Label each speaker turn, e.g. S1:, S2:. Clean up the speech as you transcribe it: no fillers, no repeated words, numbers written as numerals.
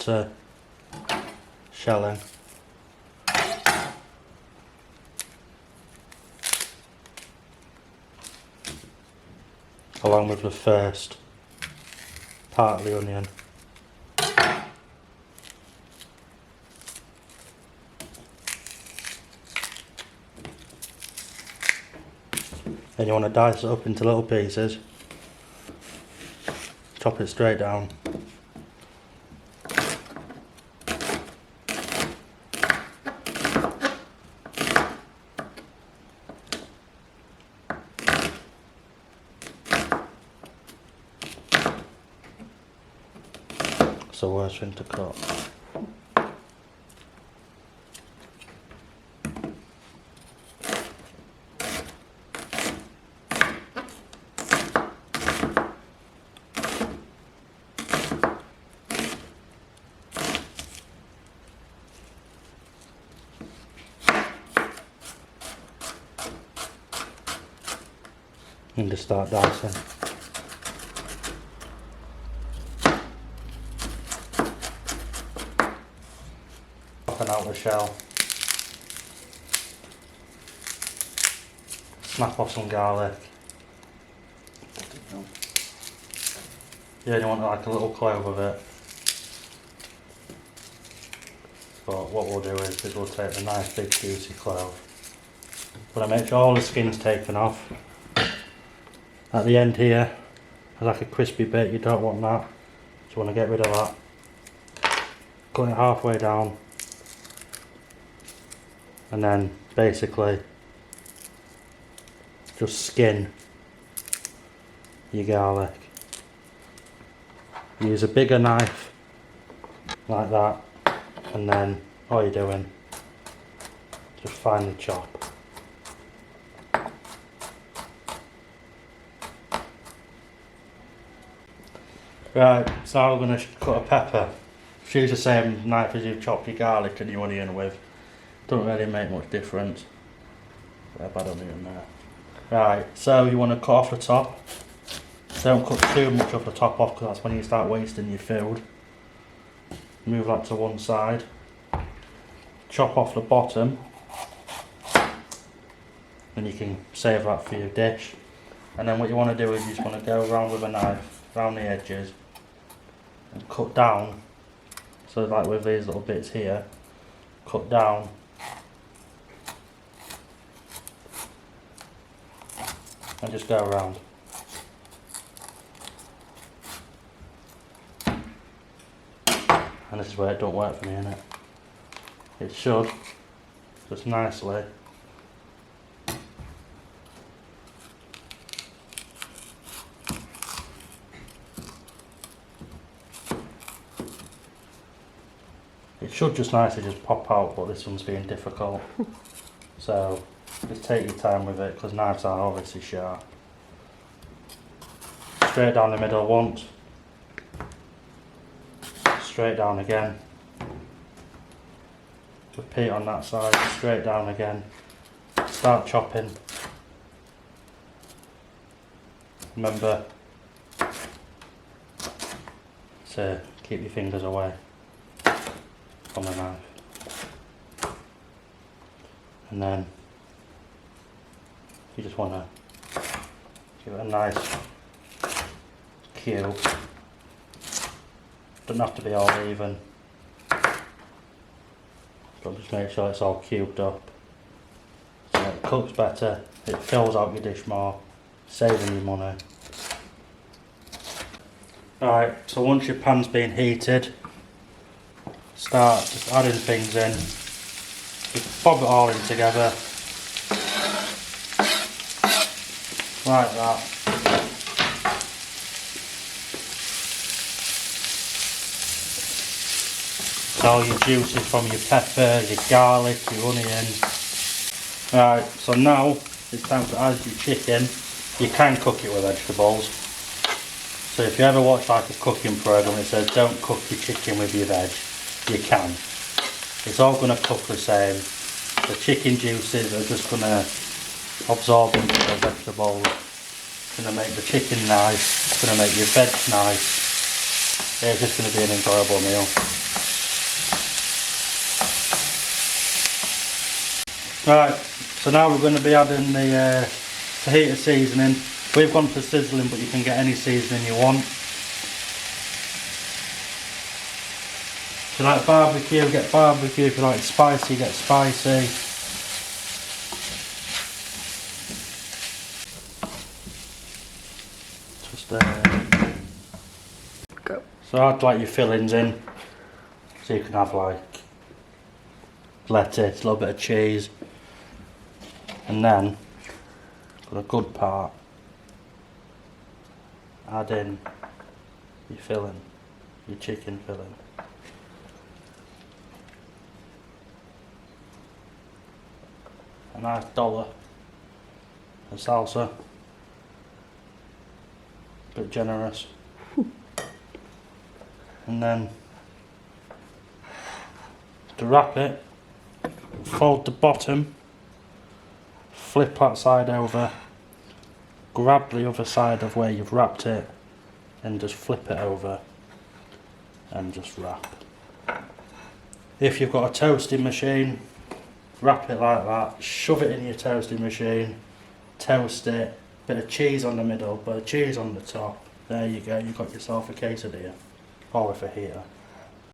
S1: to shelling. Along with the first part of the onion. Then you want to dice it up into little pieces. Chop it straight down. It's the worst thing to cut. And just start dicing. Popping out the shell. Snap off some garlic. You only want like a little clove of it. But what we'll do is we'll take the nice big juicy clove. But I make sure all the skin's taken off. At the end here, there's like a crispy bit, you don't want that. So you want to get rid of that. Cut it halfway down. And then basically just skin your garlic. Use a bigger knife like that, and then all you're doing, just finely chop. Right, so I'm going to cut a pepper. Just use the same knife as you've chopped your garlic and your onion with. Doesn't really make much difference. Bad onion there. Right, so you want to cut off the top. Don't cut too much of the top off, because that's when you start wasting your food. Move that to one side. Chop off the bottom. And you can save that for your dish. And then what you want to do is you just want to go around with a knife, around the edges. And cut down, so like with these little bits here, cut down and just go around. And this is where it don't work for me, innit? It should, just nicely. It should just nicely just pop out, but this one's being difficult. So just take your time with it, because knives are obviously sharp. Straight down the middle once. Straight down again. Repeat on that side, straight down again. Start chopping. Remember to keep your fingers away from the knife. And then you just want to give it a nice cube. Doesn't have to be all even, but just make sure it's all cubed up, so it cooks better, it fills out your dish more, saving you money. Alright, so once your pan's been heated, start just adding things in. Just bob it all in together, like that. All your juices from your pepper, your garlic, your onion. Right, so now it's time to add your chicken. You can cook it with vegetables. So if you ever watch like a cooking program that says don't cook your chicken with your veg, you can. It's all going to cook the same. The chicken juices are just going to absorb into the vegetables. It's going to make the chicken nice. It's going to make your veg nice. It's just going to be an enjoyable meal. Right, so now we're going to be adding the fajita seasoning. We've gone for sizzling, but you can get any seasoning you want. If you like barbecue, get barbecue. If you like spicy, get spicy. Just
S2: go.
S1: So I'd like your fillings in. So you can have like lettuce, a little bit of cheese, and then for the good part, add in your filling, your chicken filling. A nice dollop of salsa, a bit generous, and then to wrap it, fold the bottom, flip that side over, grab the other side of where you've wrapped it, and just flip it over and just wrap. If you've got a toasting machine, wrap it like that, shove it in your toasting machine, toast it, bit of cheese on the middle, bit of cheese on the top. There you go, you've got yourself a quesadilla or a fajita.